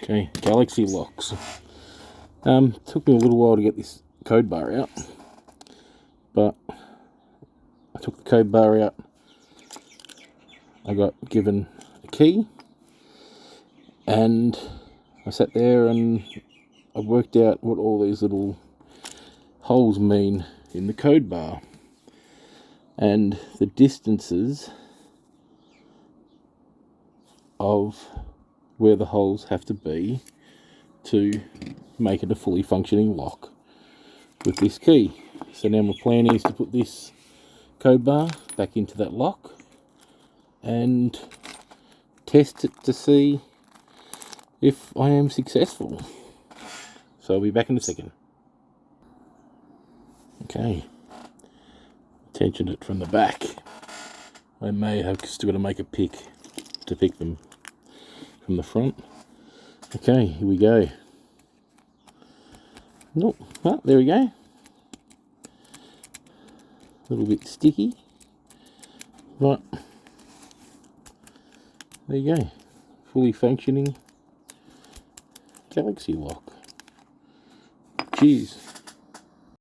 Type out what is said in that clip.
Okay, Galaxy locks. Took me a little while to get this code bar out, but I took the code bar out. I got given a key, and I sat there and I worked out what all these little holes mean in the code bar and the distances of where the holes have to be to make it a fully functioning lock with this key. So now my plan is to put this code bar back into that lock and test it to see if I am successful. So I'll be back in a second. Okay, tension it from the back. I may have still got to make a pick to pick them from the front. Okay, here we go. Nope, well, there we go. A little bit sticky, but there you go. Fully functioning Galaxy lock. Cheers.